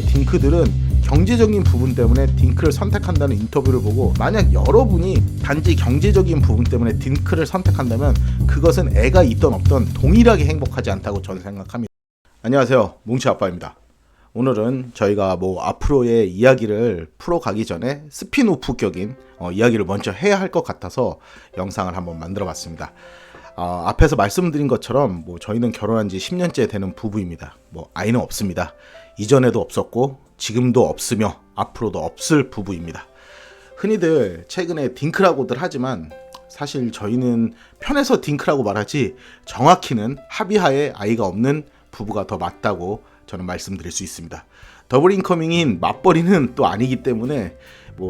딩크들은 경제적인 부분 때문에 딩크를 선택한다는 인터뷰를 보고, 만약 여러분이 단지 경제적인 부분 때문에 딩크를 선택한다면 그것은 애가 있던 없던 동일하게 행복하지 않다고 저는 생각합니다. 안녕하세요, 뭉치 아빠입니다. 오늘은 저희가 앞으로의 이야기를 풀어가기 전에 스피노프격인 이야기를 먼저 해야 할 것 같아서 영상을 한번 만들어 봤습니다. 앞에서 말씀드린 것처럼 저희는 결혼한 지 10년째 되는 부부입니다. 아이는 없습니다. 이전에도 없었고 지금도 없으며 앞으로도 없을 부부입니다. 흔히들 최근에 딩크라고들 하지만 사실 저희는 편해서 딩크라고 말하지 정확히는 합의하에 아이가 없는 부부가 더 맞다고 저는 말씀드릴 수 있습니다. 더블 인커밍인 맞벌이는 또 아니기 때문에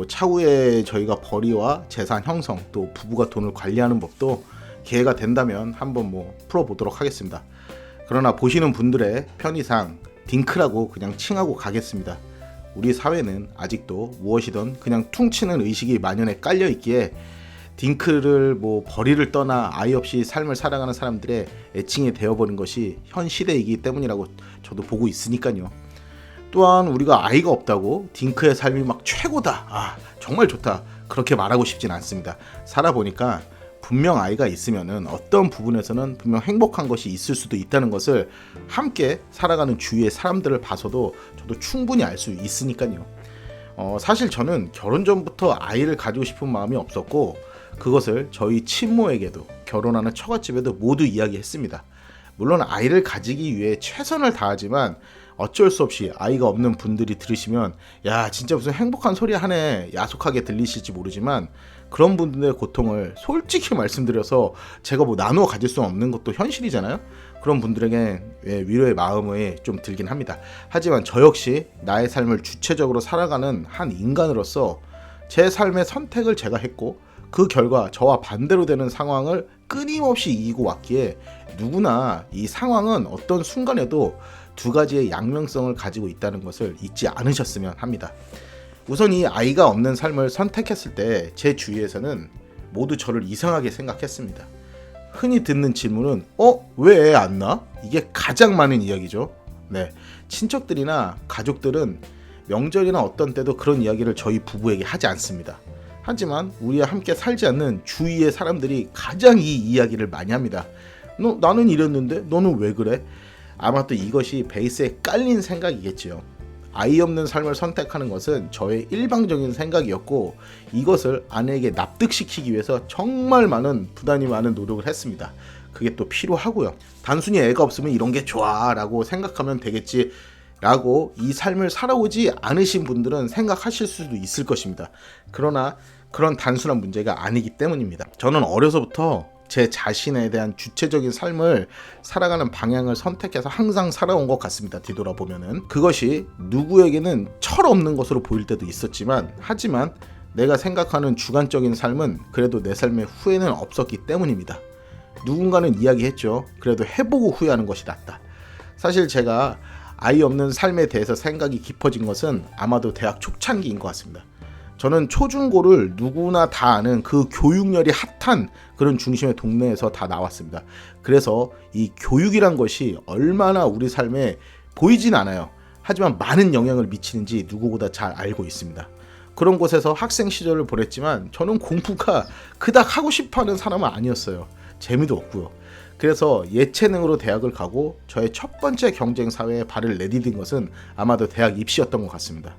차후에 저희가 벌이와 재산 형성, 또 부부가 돈을 관리하는 법도 기회가 된다면 한번 풀어보도록 하겠습니다. 그러나 보시는 분들의 편의상 딩크라고 그냥 칭하고 가겠습니다. 우리 사회는 아직도 무엇이든 그냥 퉁치는 의식이 만연해 깔려 있기에 딩크를 벌이를 떠나 아이 없이 삶을 살아가는 사람들의 애칭이 되어버린 것이 현 시대이기 때문이라고 저도 보고 있으니까요. 또한 우리가 아이가 없다고 딩크의 삶이 최고다, 정말 좋다, 그렇게 말하고 싶진 않습니다. 살아보니까 분명 아이가 있으면은 어떤 부분에서는 분명 행복한 것이 있을 수도 있다는 것을 함께 살아가는 주위의 사람들을 봐서도 저도 충분히 알 수 있으니까요. 사실 저는 결혼 전부터 아이를 가지고 싶은 마음이 없었고, 그것을 저희 친모에게도 결혼하는 처갓집에도 모두 이야기했습니다. 물론 아이를 가지기 위해 최선을 다하지만 어쩔 수 없이 아이가 없는 분들이 들으시면 야 진짜 무슨 행복한 소리 하네 야속하게 들리실지 모르지만, 그런 분들의 고통을 솔직히 말씀드려서 제가 나누어 가질 수 없는 것도 현실이잖아요. 그런 분들에게 위로의 마음이 좀 들긴 합니다. 하지만 저 역시 나의 삶을 주체적으로 살아가는 한 인간으로서 제 삶의 선택을 제가 했고, 그 결과 저와 반대로 되는 상황을 끊임없이 이기고 왔기에 누구나 이 상황은 어떤 순간에도 두 가지의 양면성을 가지고 있다는 것을 잊지 않으셨으면 합니다. 우선 이 아이가 없는 삶을 선택했을 때 제 주위에서는 모두 저를 이상하게 생각했습니다. 흔히 듣는 질문은 왜 애 안 낳아? 이게 가장 많은 이야기죠. 네, 친척들이나 가족들은 명절이나 어떤 때도 그런 이야기를 저희 부부에게 하지 않습니다. 하지만 우리와 함께 살지 않는 주위의 사람들이 가장 이 이야기를 많이 합니다. 나는 이랬는데 너는 왜 그래? 아마 또 이것이 베이스에 깔린 생각이겠지요. 아이 없는 삶을 선택하는 것은 저의 일방적인 생각이었고, 이것을 아내에게 납득시키기 위해서 정말 부단히 많은 노력을 했습니다. 그게 또 필요하고요. 단순히 애가 없으면 이런 게 좋아 라고 생각하면 되겠지 라고 이 삶을 살아오지 않으신 분들은 생각하실 수도 있을 것입니다. 그러나 그런 단순한 문제가 아니기 때문입니다. 저는 어려서부터 제 자신에 대한 주체적인 삶을 살아가는 방향을 선택해서 항상 살아온 것 같습니다. 뒤돌아보면은 그것이 누구에게는 철없는 것으로 보일 때도 있었지만, 하지만 내가 생각하는 주관적인 삶은 그래도 내 삶에 후회는 없었기 때문입니다. 누군가는 이야기했죠. 그래도 해보고 후회하는 것이 낫다. 사실 제가 아이 없는 삶에 대해서 생각이 깊어진 것은 아마도 대학 초창기인 것 같습니다. 저는 초중고를 누구나 다 아는 그 교육열이 핫한 그런 중심의 동네에서 다 나왔습니다. 그래서 이 교육이란 것이 얼마나 우리 삶에 보이진 않아요. 하지만 많은 영향을 미치는지 누구보다 잘 알고 있습니다. 그런 곳에서 학생 시절을 보냈지만 저는 공부가 그닥 하고 싶어하는 사람은 아니었어요. 재미도 없고요. 그래서 예체능으로 대학을 가고 저의 첫 번째 경쟁 사회에 발을 내디딘 것은 아마도 대학 입시였던 것 같습니다.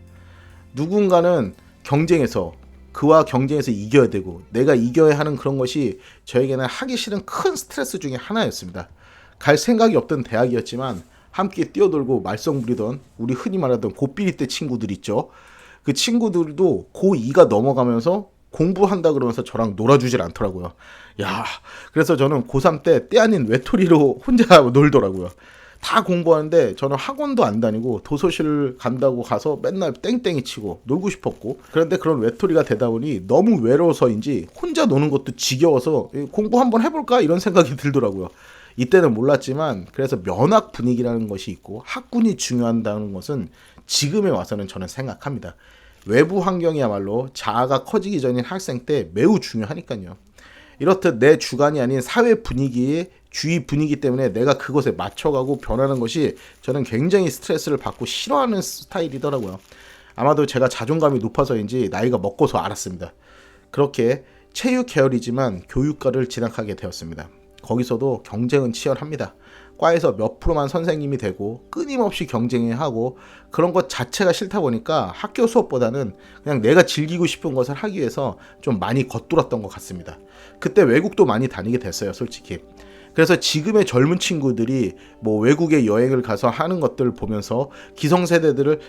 누군가는 경쟁에서 그와 경쟁에서 이겨야 되고 내가 이겨야 하는 그런 것이 저에게는 하기 싫은 큰 스트레스 중에 하나였습니다. 갈 생각이 없던 대학이었지만 함께 뛰어놀고 말썽 부리던 우리 흔히 말하던 고삐리 때 친구들 있죠. 그 친구들도 고2가 넘어가면서 공부한다 그러면서 저랑 놀아주질 않더라고요. 그래서 저는 고3 때 아닌 외톨이로 혼자 놀더라고요. 다 공부하는데 저는 학원도 안 다니고 도서실 간다고 가서 맨날 땡땡이 치고 놀고 싶었고, 그런데 그런 외톨이가 되다 보니 너무 외로워서인지 혼자 노는 것도 지겨워서 공부 한번 해볼까 이런 생각이 들더라고요. 이때는 몰랐지만 그래서 면학 분위기라는 것이 있고 학군이 중요하다는 것은 지금에 와서는 저는 생각합니다. 외부 환경이야말로 자아가 커지기 전인 학생 때 매우 중요하니까요. 이렇듯 내 주관이 아닌 사회 분위기에 주위 분위기 때문에 내가 그것에 맞춰가고 변하는 것이 저는 굉장히 스트레스를 받고 싫어하는 스타일이더라고요. 아마도 제가 자존감이 높아서인지 나이가 먹고서 알았습니다. 그렇게 체육 계열이지만 교육과를 진학하게 되었습니다. 거기서도 경쟁은 치열합니다. 과에서 몇 프로만 선생님이 되고 끊임없이 경쟁해야 하고 그런 것 자체가 싫다 보니까 학교 수업보다는 그냥 내가 즐기고 싶은 것을 하기 위해서 좀 많이 겉돌았던 것 같습니다. 그때 외국도 많이 다니게 됐어요, 솔직히. 그래서 지금의 젊은 친구들이 뭐 외국에 여행을 가서 하는 것들을 보면서 기성세대들을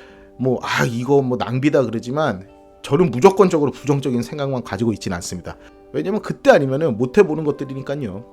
이거 낭비다 그러지만 저는 무조건적으로 부정적인 생각만 가지고 있지는 않습니다. 왜냐면 그때 아니면은 못 해보는 것들이니까요.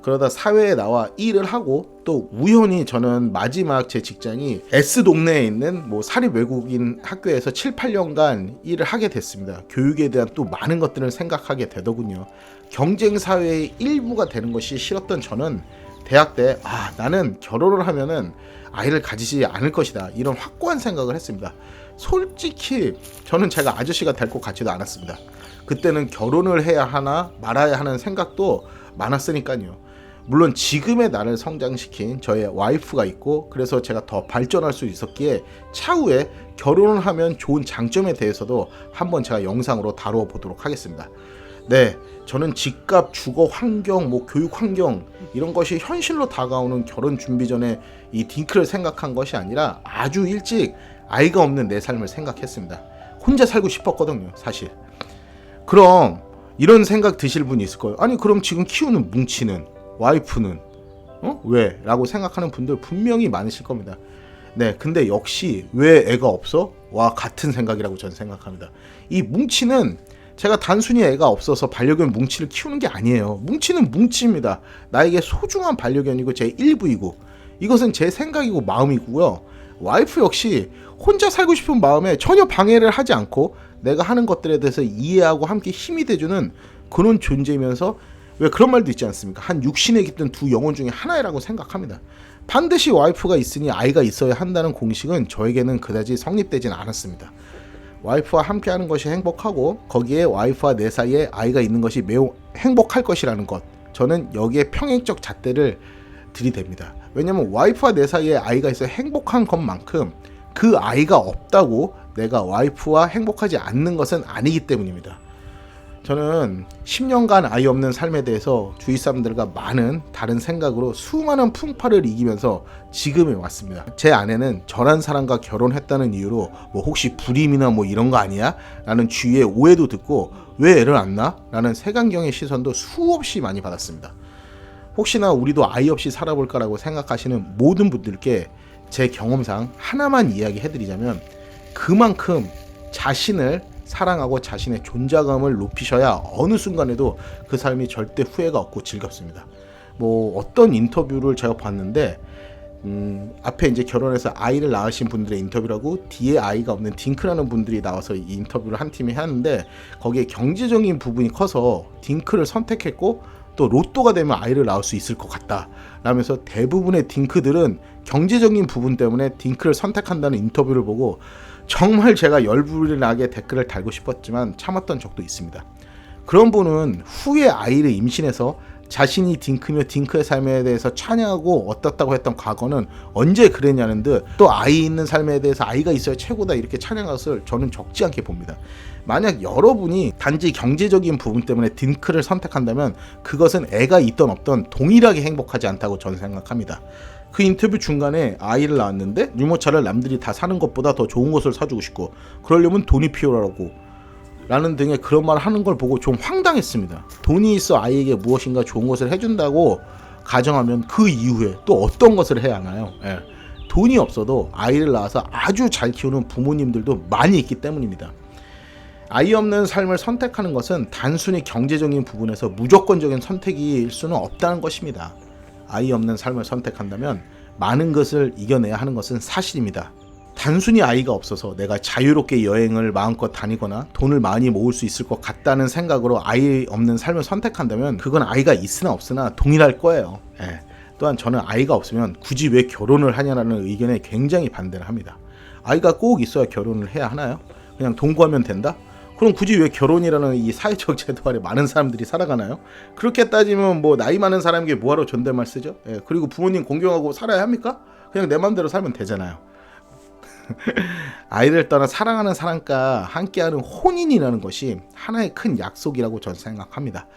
그러다 사회에 나와 일을 하고 또 우연히 저는 마지막 제 직장이 S동네에 있는 사립 외국인 학교에서 7, 8년간 일을 하게 됐습니다. 교육에 대한 또 많은 것들을 생각하게 되더군요. 경쟁 사회의 일부가 되는 것이 싫었던 저는 대학 때 나는 결혼을 하면은 아이를 가지지 않을 것이다, 이런 확고한 생각을 했습니다. 솔직히 저는 제가 아저씨가 될 것 같지도 않았습니다. 그때는 결혼을 해야 하나 말아야 하는 생각도 많았으니까요. 물론 지금의 나를 성장시킨 저의 와이프가 있고 그래서 제가 더 발전할 수 있었기에 차후에 결혼을 하면 좋은 장점에 대해서도 한번 제가 영상으로 다루어 보도록 하겠습니다. 네, 저는 집값, 주거 환경, 교육 환경 이런 것이 현실로 다가오는 결혼 준비 전에 이 딩크를 생각한 것이 아니라 아주 일찍 아이가 없는 내 삶을 생각했습니다. 혼자 살고 싶었거든요, 사실. 그럼 이런 생각 드실 분이 있을 거예요. 아니 그럼 지금 키우는 뭉치는 와이프는 왜? 라고 생각하는 분들 분명히 많으실 겁니다. 네, 근데 역시 왜 애가 없어? 와 같은 생각이라고 저는 생각합니다. 이 뭉치는 제가 단순히 애가 없어서 반려견 뭉치를 키우는 게 아니에요. 뭉치는 뭉치입니다. 나에게 소중한 반려견이고 제 일부이고 이것은 제 생각이고 마음이고요. 와이프 역시 혼자 살고 싶은 마음에 전혀 방해를 하지 않고 내가 하는 것들에 대해서 이해하고 함께 힘이 돼주는 그런 존재이면서 왜 그런 말도 있지 않습니까? 한 육신에 깃든 두 영혼 중에 하나라고 생각합니다. 반드시 와이프가 있으니 아이가 있어야 한다는 공식은 저에게는 그다지 성립되진 않았습니다. 와이프와 함께하는 것이 행복하고 거기에 와이프와 내 사이에 아이가 있는 것이 매우 행복할 것이라는 것, 저는 여기에 평행적 잣대를 들이댑니다. 왜냐면 와이프와 내 사이에 아이가 있어 행복한 것만큼 그 아이가 없다고 내가 와이프와 행복하지 않는 것은 아니기 때문입니다. 저는 10년간 아이 없는 삶에 대해서 주위 사람들과 많은 다른 생각으로 수많은 풍파를 이기면서 지금에 왔습니다. 제 아내는 저란 사람과 결혼했다는 이유로 혹시 불임이나 이런 거 아니야? 라는 주위의 오해도 듣고 왜 애를 안 낳아? 라는 색안경의 시선도 수없이 많이 받았습니다. 혹시나 우리도 아이 없이 살아볼까라고 생각하시는 모든 분들께 제 경험상 하나만 이야기해드리자면 그만큼 자신을 사랑하고 자신의 존재감을 높이셔야 어느 순간에도 그 삶이 절대 후회가 없고 즐겁습니다. 어떤 인터뷰를 제가 봤는데 앞에 이제 결혼해서 아이를 낳으신 분들의 인터뷰라고 뒤에 아이가 없는 딩크라는 분들이 나와서 이 인터뷰를 한 팀이 하는데 거기에 경제적인 부분이 커서 딩크를 선택했고 또 로또가 되면 아이를 낳을 수 있을 것 같다 라면서 대부분의 딩크들은 경제적인 부분 때문에 딩크를 선택한다는 인터뷰를 보고 정말 제가 열불이 나게 댓글을 달고 싶었지만 참았던 적도 있습니다. 그런 분은 후에 아이를 임신해서 자신이 딩크며 딩크의 삶에 대해서 찬양하고 어떻다고 했던 과거는 언제 그랬냐는 듯 또 아이 있는 삶에 대해서 아이가 있어야 최고다 이렇게 찬양한 것을 저는 적지 않게 봅니다. 만약 여러분이 단지 경제적인 부분 때문에 딩크를 선택한다면 그것은 애가 있던 없던 동일하게 행복하지 않다고 저는 생각합니다. 그 인터뷰 중간에 아이를 낳았는데 유모차를 남들이 다 사는 것보다 더 좋은 것을 사주고 싶고 그러려면 돈이 필요하고 라는 등의 그런 말을 하는 걸 보고 좀 황당했습니다. 돈이 있어 아이에게 무엇인가 좋은 것을 해준다고 가정하면 그 이후에 또 어떤 것을 해야 하나요? 돈이 없어도 아이를 낳아서 아주 잘 키우는 부모님들도 많이 있기 때문입니다. 아이 없는 삶을 선택하는 것은 단순히 경제적인 부분에서 무조건적인 선택일 수는 없다는 것입니다. 아이 없는 삶을 선택한다면 많은 것을 이겨내야 하는 것은 사실입니다. 단순히 아이가 없어서 내가 자유롭게 여행을 마음껏 다니거나 돈을 많이 모을 수 있을 것 같다는 생각으로 아이 없는 삶을 선택한다면 그건 아이가 있으나 없으나 동일할 거예요. 또한 저는 아이가 없으면 굳이 왜 결혼을 하냐라는 의견에 굉장히 반대를 합니다. 아이가 꼭 있어야 결혼을 해야 하나요? 그냥 동거하면 된다? 그럼 굳이 왜 결혼이라는 이 사회적 제도 아래 많은 사람들이 살아가나요? 그렇게 따지면 뭐 나이 많은 사람에게 뭐하러 존댓말 쓰죠? 예, 그리고 부모님 공경하고 살아야 합니까? 그냥 내 맘대로 살면 되잖아요. 아이를 떠나 사랑하는 사람과 함께하는 혼인이라는 것이 하나의 큰 약속이라고 저는 생각합니다.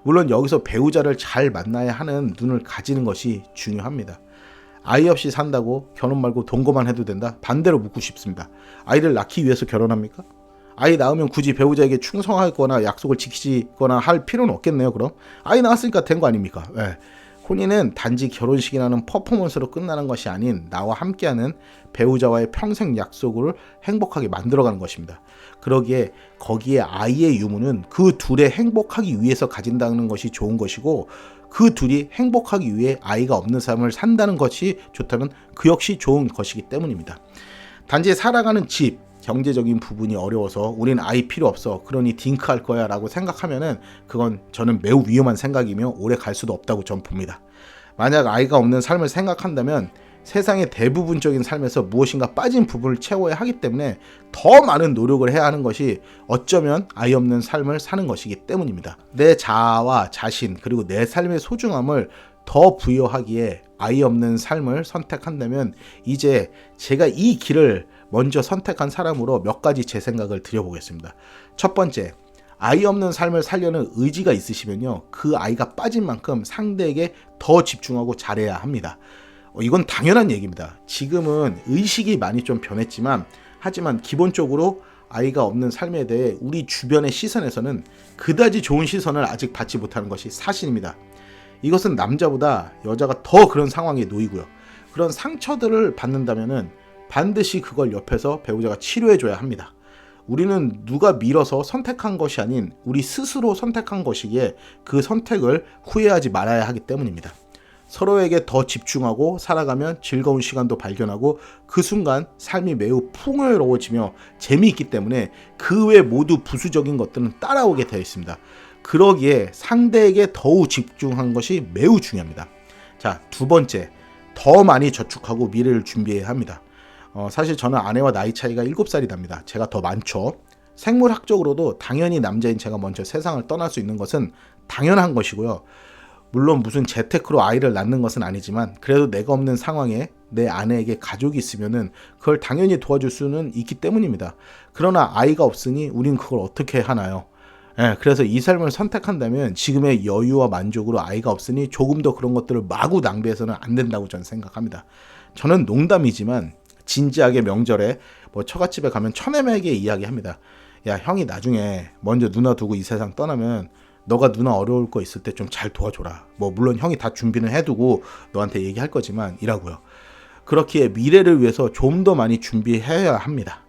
물론 여기서 배우자를 잘 만나야 하는 눈을 가지는 것이 중요합니다. 아이 없이 산다고 결혼 말고 동거만 해도 된다? 반대로 묻고 싶습니다. 아이를 낳기 위해서 결혼합니까? 아이 낳으면 굳이 배우자에게 충성하거나 약속을 지키거나 할 필요는 없겠네요. 그럼 아이 낳았으니까 된 거 아닙니까? 네. 혼인은 단지 결혼식이라는 퍼포먼스로 끝나는 것이 아닌 나와 함께하는 배우자와의 평생 약속을 행복하게 만들어가는 것입니다. 그러기에 거기에 아이의 유무는 그 둘의 행복하기 위해서 가진다는 것이 좋은 것이고, 그 둘이 행복하기 위해 아이가 없는 삶을 산다는 것이 좋다면 그 역시 좋은 것이기 때문입니다. 단지 살아가는 집, 경제적인 부분이 어려워서 우린 아이 필요 없어, 그러니 딩크할 거야 라고 생각하면은 그건 저는 매우 위험한 생각이며 오래 갈 수도 없다고 전 봅니다. 만약 아이가 없는 삶을 생각한다면 세상의 대부분적인 삶에서 무엇인가 빠진 부분을 채워야 하기 때문에 더 많은 노력을 해야 하는 것이 어쩌면 아이 없는 삶을 사는 것이기 때문입니다. 내 자아와 자신 그리고 내 삶의 소중함을 더 부여하기에 아이 없는 삶을 선택한다면 이제 제가 이 길을 먼저 선택한 사람으로 몇 가지 제 생각을 드려보겠습니다. 첫 번째, 아이 없는 삶을 살려는 의지가 있으시면요, 그 아이가 빠진 만큼 상대에게 더 집중하고 잘해야 합니다. 이건 당연한 얘기입니다. 지금은 의식이 많이 좀 변했지만, 하지만 기본적으로 아이가 없는 삶에 대해 우리 주변의 시선에서는 그다지 좋은 시선을 아직 받지 못하는 것이 사실입니다. 이것은 남자보다 여자가 더 그런 상황에 놓이고요. 그런 상처들을 받는다면은 반드시 그걸 옆에서 배우자가 치료해줘야 합니다. 우리는 누가 밀어서 선택한 것이 아닌 우리 스스로 선택한 것이기에 그 선택을 후회하지 말아야 하기 때문입니다. 서로에게 더 집중하고 살아가면 즐거운 시간도 발견하고 그 순간 삶이 매우 풍요로워지며 재미있기 때문에 그 외 모두 부수적인 것들은 따라오게 되어 있습니다. 그러기에 상대에게 더욱 집중한 것이 매우 중요합니다. 자, 두 번째, 더 많이 저축하고 미래를 준비해야 합니다. 사실 저는 아내와 나이 차이가 7살이 납니다. 제가 더 많죠. 생물학적으로도 당연히 남자인 제가 먼저 세상을 떠날 수 있는 것은 당연한 것이고요. 물론 무슨 재테크로 아이를 낳는 것은 아니지만 그래도 내가 없는 상황에 내 아내에게 가족이 있으면은 그걸 당연히 도와줄 수는 있기 때문입니다. 그러나 아이가 없으니 우린 그걸 어떻게 하나요? 그래서 이 삶을 선택한다면 지금의 여유와 만족으로 아이가 없으니 조금 더 그런 것들을 마구 낭비해서는 안 된다고 저는 생각합니다. 저는 농담이지만 진지하게 명절에 처갓집에 가면 처남에게 이야기합니다. 야, 형이 나중에 먼저 누나 두고 이 세상 떠나면 너가 누나 어려울 거 있을 때 좀 잘 도와줘라. 물론 형이 다 준비는 해두고 너한테 얘기할 거지만 이라고요. 그렇기에 미래를 위해서 좀 더 많이 준비해야 합니다.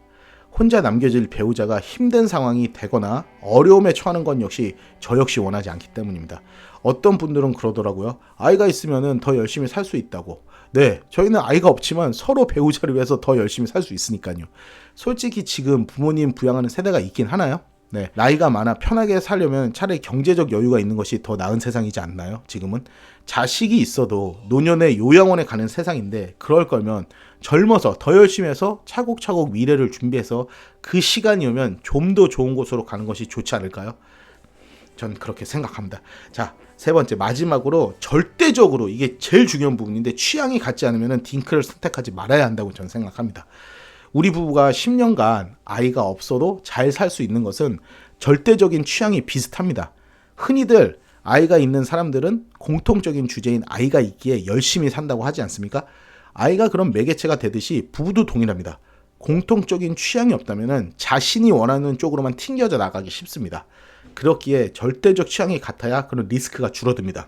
혼자 남겨질 배우자가 힘든 상황이 되거나 어려움에 처하는 건 역시 저 역시 원하지 않기 때문입니다. 어떤 분들은 그러더라고요. 아이가 있으면 더 열심히 살 수 있다고. 네, 저희는 아이가 없지만 서로 배우자를 위해서 더 열심히 살 수 있으니까요. 솔직히 지금 부모님 부양하는 세대가 있긴 하나요? 네, 나이가 많아 편하게 살려면 차라리 경제적 여유가 있는 것이 더 나은 세상이지 않나요? 지금은 자식이 있어도 노년에 요양원에 가는 세상인데 그럴 거면 젊어서 더 열심히 해서 차곡차곡 미래를 준비해서 그 시간이 오면 좀 더 좋은 곳으로 가는 것이 좋지 않을까요? 전 그렇게 생각합니다. 자, 세 번째, 마지막으로 절대적으로 이게 제일 중요한 부분인데 취향이 같지 않으면 딩크를 선택하지 말아야 한다고 저는 생각합니다. 우리 부부가 10년간 아이가 없어도 잘 살 수 있는 것은 절대적인 취향이 비슷합니다. 흔히들 아이가 있는 사람들은 공통적인 주제인 아이가 있기에 열심히 산다고 하지 않습니까? 아이가 그런 매개체가 되듯이 부부도 동일합니다. 공통적인 취향이 없다면 자신이 원하는 쪽으로만 튕겨져 나가기 쉽습니다. 그렇기에 절대적 취향이 같아야 그런 리스크가 줄어듭니다.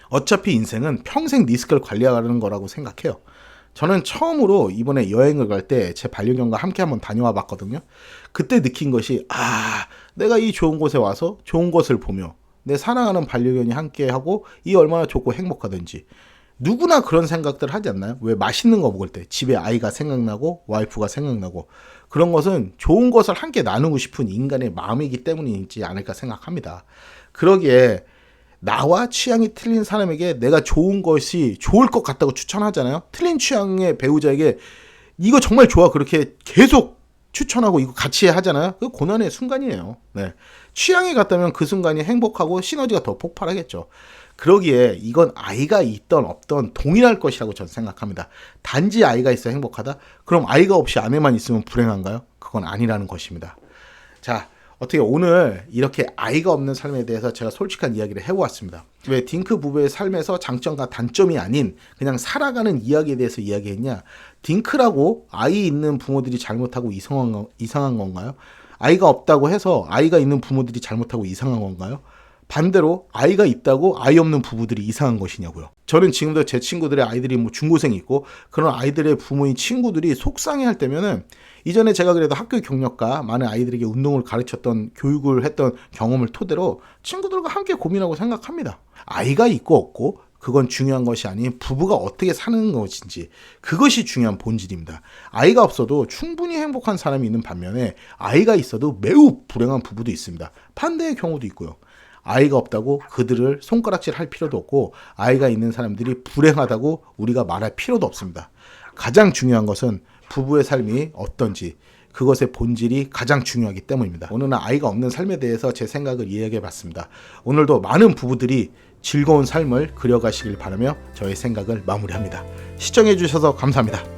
어차피 인생은 평생 리스크를 관리하는 거라고 생각해요. 저는 처음으로 이번에 여행을 갈 때 제 반려견과 함께 한번 다녀와 봤거든요. 그때 느낀 것이 내가 이 좋은 곳에 와서 좋은 것을 보며 내 사랑하는 반려견이 함께하고 이 얼마나 좋고 행복하든지 누구나 그런 생각들 하지 않나요? 왜 맛있는 거 먹을 때 집에 아이가 생각나고 와이프가 생각나고 그런 것은 좋은 것을 함께 나누고 싶은 인간의 마음이기 때문이지 않을까 생각합니다. 그러기에 나와 취향이 틀린 사람에게 내가 좋은 것이 좋을 것 같다고 추천하잖아요. 틀린 취향의 배우자에게 이거 정말 좋아 그렇게 계속 추천하고 이거 같이 하잖아요. 그 고난의 순간이에요. 네. 취향이 같다면 그 순간이 행복하고 시너지가 더 폭발하겠죠. 그러기에 이건 아이가 있던 없던 동일할 것이라고 저는 생각합니다. 단지 아이가 있어 행복하다? 그럼 아이가 없이 아내만 있으면 불행한가요? 그건 아니라는 것입니다. 자, 어떻게 오늘 이렇게 아이가 없는 삶에 대해서 제가 솔직한 이야기를 해보았습니다. 왜 딩크 부부의 삶에서 장점과 단점이 아닌 그냥 살아가는 이야기에 대해서 이야기했냐? 딩크라고 아이 있는 부모들이 잘못하고 이상한 건가요? 아이가 없다고 해서 아이가 있는 부모들이 잘못하고 이상한 건가요? 반대로 아이가 있다고 아이 없는 부부들이 이상한 것이냐고요. 저는 지금도 제 친구들의 아이들이 뭐 중고생이 있고 그런 아이들의 부모인 친구들이 속상해할 때면은 이전에 제가 그래도 학교 경력과 많은 아이들에게 운동을 가르쳤던 교육을 했던 경험을 토대로 친구들과 함께 고민하고 생각합니다. 아이가 있고 없고 그건 중요한 것이 아닌 부부가 어떻게 사는 것인지 그것이 중요한 본질입니다. 아이가 없어도 충분히 행복한 사람이 있는 반면에 아이가 있어도 매우 불행한 부부도 있습니다. 반대의 경우도 있고요. 아이가 없다고 그들을 손가락질 할 필요도 없고 아이가 있는 사람들이 불행하다고 우리가 말할 필요도 없습니다. 가장 중요한 것은 부부의 삶이 어떤지 그것의 본질이 가장 중요하기 때문입니다. 오늘은 아이가 없는 삶에 대해서 제 생각을 이야기해 봤습니다. 오늘도 많은 부부들이 즐거운 삶을 그려가시길 바라며 저의 생각을 마무리합니다. 시청해 주셔서 감사합니다.